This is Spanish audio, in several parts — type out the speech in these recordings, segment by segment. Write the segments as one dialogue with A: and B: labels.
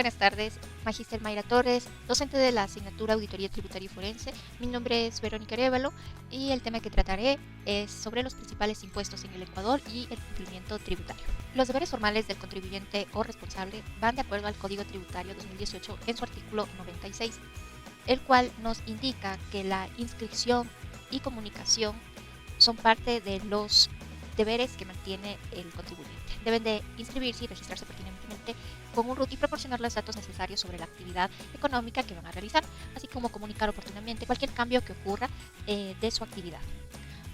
A: Buenas tardes, Magíster Mayra Torres, docente de la asignatura Auditoría Tributaria y Forense. Mi nombre es Verónica Arévalo y el tema que trataré es sobre los principales impuestos en el Ecuador y el cumplimiento tributario. Los deberes formales del contribuyente o responsable van de acuerdo al Código Tributario 2018 en su artículo 96, el cual nos indica que la inscripción y comunicación son parte de los deberes que mantiene el contribuyente. Deben de inscribirse y registrarse pertinentemente con un RUT y proporcionar los datos necesarios sobre la actividad económica que van a realizar, así como comunicar oportunamente cualquier cambio que ocurra de su actividad.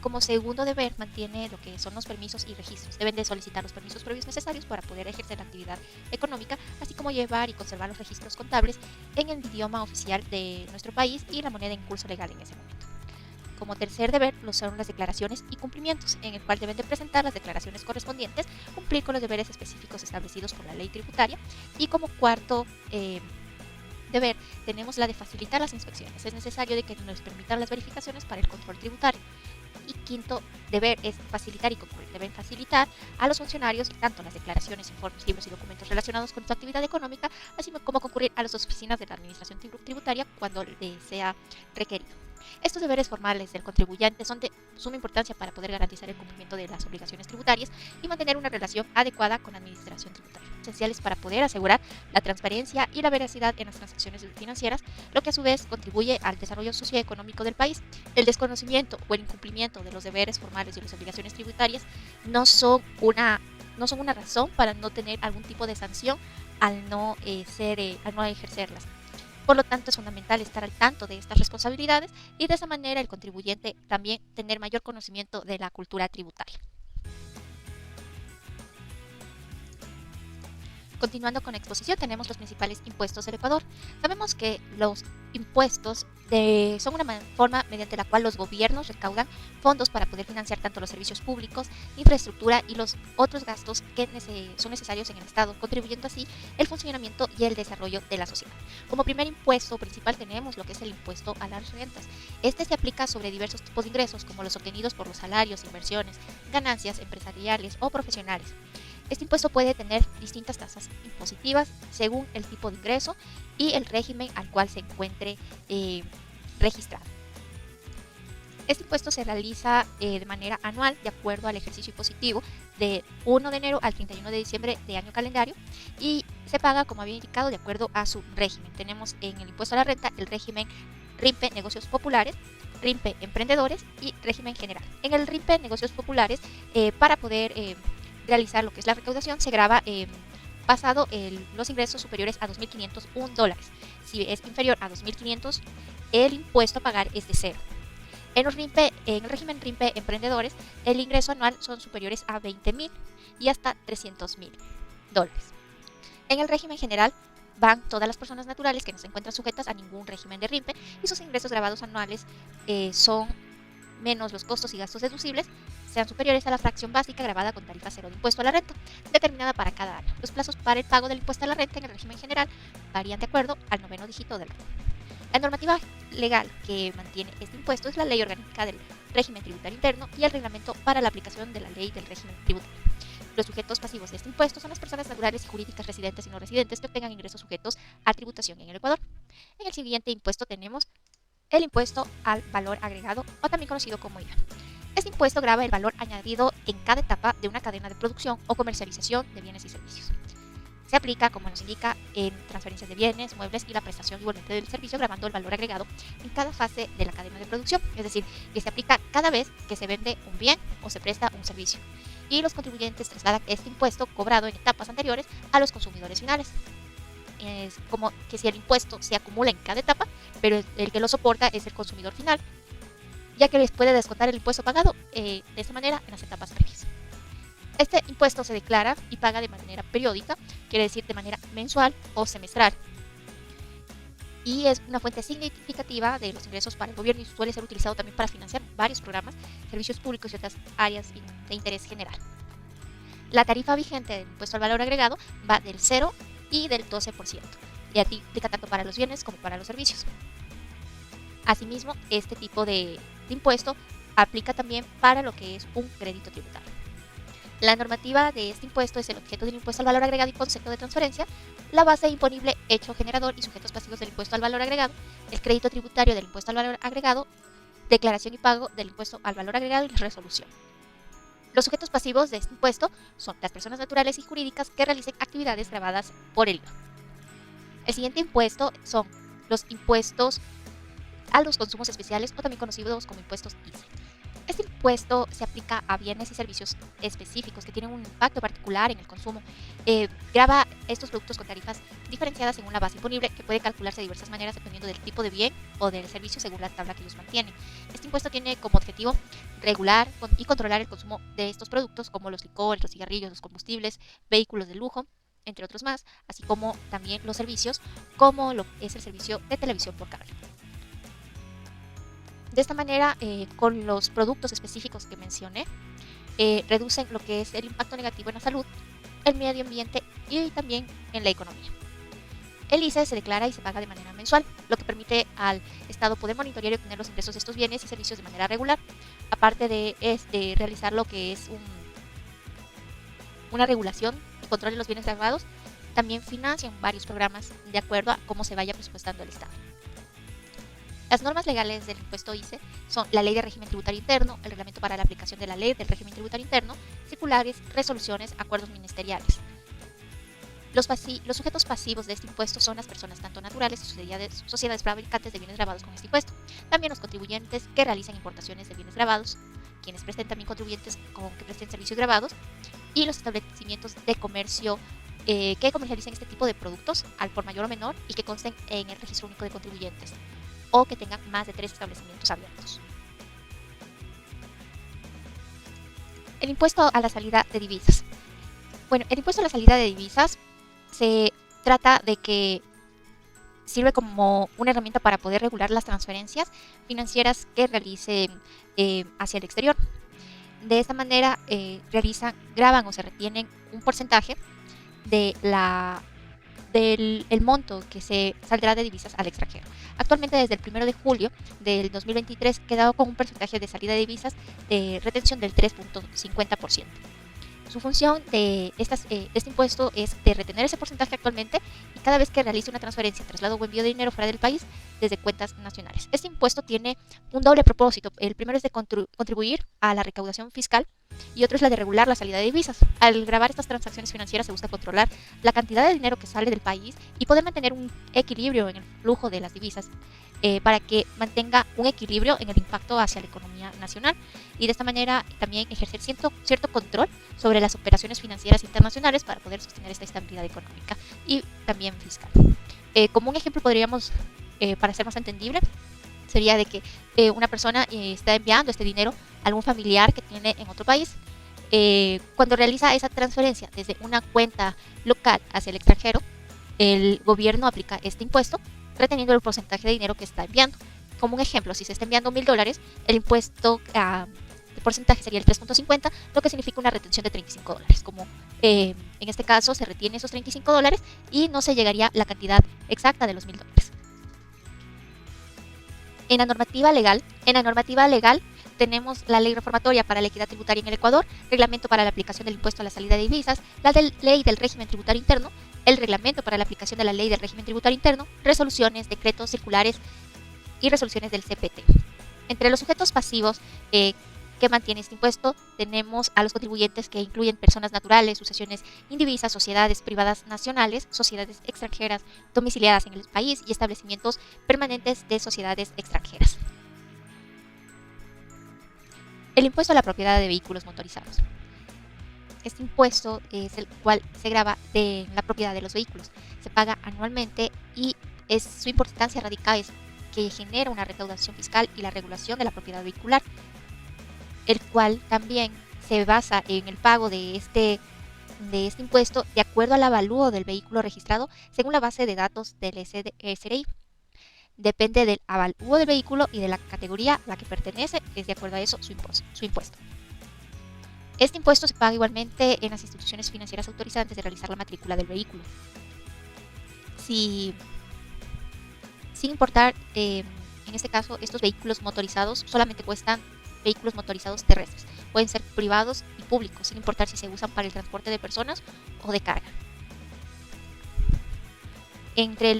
A: Como segundo deber, mantiene lo que son los permisos y registros. Deben de solicitar los permisos previos necesarios para poder ejercer la actividad económica, así como llevar y conservar los registros contables en el idioma oficial de nuestro país y la moneda en curso legal en ese momento. Como tercer deber, son las declaraciones y cumplimientos, en el cual deben de presentar las declaraciones correspondientes, cumplir con los deberes específicos establecidos por la ley tributaria. Y como cuarto deber, tenemos la de facilitar las inspecciones. Es necesario de que nos permitan las verificaciones para el control tributario. Y quinto deber es facilitar y concurrir. Deben facilitar a los funcionarios tanto las declaraciones, informes, libros y documentos relacionados con su actividad económica, así como concurrir a las oficinas de la administración tributaria cuando sea requerido. Estos deberes formales del contribuyente son de suma importancia para poder garantizar el cumplimiento de las obligaciones tributarias y mantener una relación adecuada con la administración tributaria, esenciales para poder asegurar la transparencia y la veracidad en las transacciones financieras, lo que a su vez contribuye al desarrollo socioeconómico del país. El desconocimiento o el incumplimiento de los deberes formales y las obligaciones tributarias no son una razón para no tener algún tipo de sanción al no ejercerlas. Por lo tanto, es fundamental estar al tanto de estas responsabilidades y de esa manera el contribuyente también tener mayor conocimiento de la cultura tributaria. Continuando con la exposición, tenemos los principales impuestos del Ecuador. Sabemos que los impuestos son una forma mediante la cual los gobiernos recaudan fondos para poder financiar tanto los servicios públicos, infraestructura y los otros gastos que son necesarios en el Estado, contribuyendo así el funcionamiento y el desarrollo de la sociedad. Como primer impuesto principal tenemos lo que es el impuesto a las rentas. Este se aplica sobre diversos tipos de ingresos, como los obtenidos por los salarios, inversiones, ganancias empresariales o profesionales. Este impuesto puede tener distintas tasas impositivas según el tipo de ingreso y el régimen al cual se encuentre registrado. Este impuesto se realiza de manera anual de acuerdo al ejercicio impositivo de 1 de enero al 31 de diciembre de año calendario y se paga, como había indicado, de acuerdo a su régimen. Tenemos en el impuesto a la renta el régimen RIMPE Negocios Populares, RIMPE Emprendedores y régimen general. En el RIMPE Negocios Populares, para poder realizar lo que es la recaudación, se grava basado en los ingresos superiores a $2.501. Si es inferior a 2.500, el impuesto a pagar es de cero. En el régimen RIMPE Emprendedores, el ingreso anual son superiores a $20.000 y hasta $300.000. En el régimen general van todas las personas naturales que no se encuentran sujetas a ningún régimen de RIMPE y sus ingresos grabados anuales son menos los costos y gastos deducibles, sean superiores a la fracción básica grabada con tarifa cero de impuesto a la renta, determinada para cada año. Los plazos para el pago del impuesto a la renta en el régimen general varían de acuerdo al noveno dígito del RUT. La normativa legal que mantiene este impuesto es la Ley Orgánica del Régimen Tributario Interno y el Reglamento para la aplicación de la Ley del Régimen Tributario. Los sujetos pasivos de este impuesto son las personas naturales y jurídicas residentes y no residentes que obtengan ingresos sujetos a tributación en el Ecuador. En el siguiente impuesto tenemos el impuesto al valor agregado, o también conocido como IVA. Este impuesto grava el valor añadido en cada etapa de una cadena de producción o comercialización de bienes y servicios. Se aplica, como nos indica, en transferencias de bienes, muebles y la prestación igualmente del servicio, gravando el valor agregado en cada fase de la cadena de producción, es decir, que se aplica cada vez que se vende un bien o se presta un servicio. Y los contribuyentes trasladan este impuesto cobrado en etapas anteriores a los consumidores finales. Es como que si el impuesto se acumula en cada etapa, pero el que lo soporta es el consumidor final, ya que les puede descontar el impuesto pagado de esta manera en las etapas previas. Este impuesto se declara y paga de manera periódica, quiere decir de manera mensual o semestral, y es una fuente significativa de los ingresos para el gobierno y suele ser utilizado también para financiar varios programas, servicios públicos y otras áreas de interés general. La tarifa vigente del impuesto al valor agregado va del 0 y del 12%, y aplica tanto para los bienes como para los servicios. Asimismo, este tipo de impuesto aplica también para lo que es un crédito tributario. La normativa de este impuesto es el objeto del impuesto al valor agregado y concepto de transferencia, la base imponible, hecho generador y sujetos pasivos del impuesto al valor agregado, el crédito tributario del impuesto al valor agregado, declaración y pago del impuesto al valor agregado y resolución. Los sujetos pasivos de este impuesto son las personas naturales y jurídicas que realicen actividades gravadas por el IVA. El siguiente impuesto son los impuestos a los consumos especiales o también conocidos como impuestos ICE. Este impuesto se aplica a bienes y servicios específicos que tienen un impacto particular en el consumo. Grava estos productos con tarifas diferenciadas según la base imponible, que puede calcularse de diversas maneras dependiendo del tipo de bien o del servicio según la tabla que ellos mantienen. Este impuesto tiene como objetivo regular y controlar el consumo de estos productos como los licores, los cigarrillos, los combustibles, vehículos de lujo, entre otros más, así como también los servicios como lo es el servicio de televisión por cable. De esta manera, con los productos específicos que mencioné, reducen lo que es el impacto negativo en la salud, el medio ambiente y también en la economía. El ICE se declara y se paga de manera mensual, lo que permite al Estado poder monitorear y obtener los ingresos de estos bienes y servicios de manera regular, aparte de realizar lo que es una regulación y control de los bienes gravados. También financian varios programas de acuerdo a cómo se vaya presupuestando el Estado. Las normas legales del impuesto ICE son la Ley de Régimen Tributario Interno, el Reglamento para la aplicación de la Ley del Régimen Tributario Interno, circulares, resoluciones, acuerdos ministeriales. Los sujetos pasivos de este impuesto son las personas tanto naturales y sociedades fabricantes de bienes gravados con este impuesto. También los contribuyentes que realizan importaciones de bienes gravados, quienes presten también contribuyentes que presten servicios gravados, y los establecimientos de comercio que comercialicen este tipo de productos al por mayor o menor y que consten en el Registro Único de Contribuyentes, o que tengan más de 3 establecimientos abiertos. El impuesto a la salida de divisas. Bueno, el impuesto a la salida de divisas se trata de que sirve como una herramienta para poder regular las transferencias financieras que realicen hacia el exterior. De esta manera graban o se retienen un porcentaje del monto que se saldrá de divisas al extranjero. Actualmente, desde el 1 de julio del 2023, quedado con un porcentaje de salida de divisas de retención del 3.50%. Su función de este impuesto es de retener ese porcentaje actualmente y cada vez que realice una transferencia, traslado o envío de dinero fuera del país desde cuentas nacionales. Este impuesto tiene un doble propósito. El primero es de contribuir a la recaudación fiscal y otro es la de regular la salida de divisas. Al gravar estas transacciones financieras se busca controlar la cantidad de dinero que sale del país y poder mantener un equilibrio en el flujo de las divisas para que mantenga un equilibrio en el impacto hacia la economía nacional y de esta manera también ejercer cierto control sobre las operaciones financieras internacionales para poder sostener esta estabilidad económica y también fiscal. Como un ejemplo podríamos, para ser más entendible, sería de que una persona está enviando este dinero a algún familiar que tiene en otro país. Cuando realiza esa transferencia desde una cuenta local hacia el extranjero, el gobierno aplica este impuesto reteniendo el porcentaje de dinero que está enviando. Como un ejemplo, si se está enviando $1,000, el impuesto de porcentaje sería el 3.50, lo que significa una retención de $35. Como en este caso se retiene esos $35 y no se llegaría la cantidad exacta de los $1,000. En la normativa legal tenemos la Ley Reformatoria para la Equidad Tributaria en el Ecuador, Reglamento para la aplicación del impuesto a la salida de divisas, la Ley del Régimen Tributario Interno, el Reglamento para la aplicación de la Ley del Régimen Tributario Interno, resoluciones, decretos, circulares y resoluciones del CPT. Entre los sujetos pasivos que mantiene este impuesto tenemos a los contribuyentes, que incluyen personas naturales, sucesiones indivisas, sociedades privadas nacionales, sociedades extranjeras domiciliadas en el país y establecimientos permanentes de sociedades extranjeras. El impuesto a la propiedad de vehículos motorizados. Este impuesto es el cual se grava de la propiedad de los vehículos. Se paga anualmente y su importancia radica es que genera una recaudación fiscal y la regulación de la propiedad vehicular, el cual también se basa en el pago de este impuesto de acuerdo al avalúo del vehículo registrado según la base de datos del SRI. Depende del avalúo del vehículo y de la categoría a la que pertenece, es de acuerdo a eso su impuesto. Este impuesto se paga igualmente en las instituciones financieras autorizadas antes de realizar la matrícula del vehículo. Sin importar, en este caso, estos vehículos motorizados solamente cuestan vehículos motorizados terrestres. Pueden ser privados y públicos, sin importar si se usan para el transporte de personas o de carga. Entre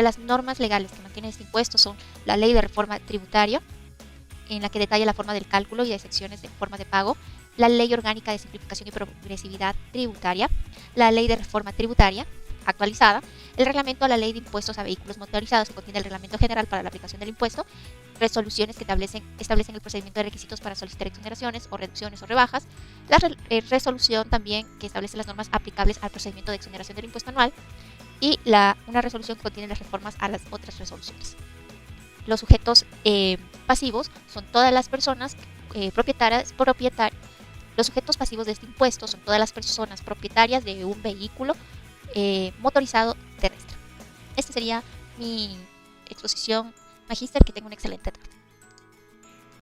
A: las normas legales que mantienen este impuesto son la Ley de Reforma Tributaria, en la que detalla la forma del cálculo y de secciones de forma de pago, la Ley Orgánica de Simplificación y Progresividad Tributaria, la Ley de Reforma Tributaria actualizada, el reglamento a la Ley de Impuestos a Vehículos Motorizados, que contiene el Reglamento General para la aplicación del impuesto, resoluciones que establecen el procedimiento de requisitos para solicitar exoneraciones o reducciones o rebajas, la resolución también que establece las normas aplicables al procedimiento de exoneración del impuesto anual y una resolución que contiene las reformas a las otras resoluciones. Los sujetos pasivos son todas las personas los sujetos pasivos de este impuesto son todas las personas propietarias de un vehículo motorizado terrestre. Esta sería mi exposición magíster. Que tenga una excelente tarde.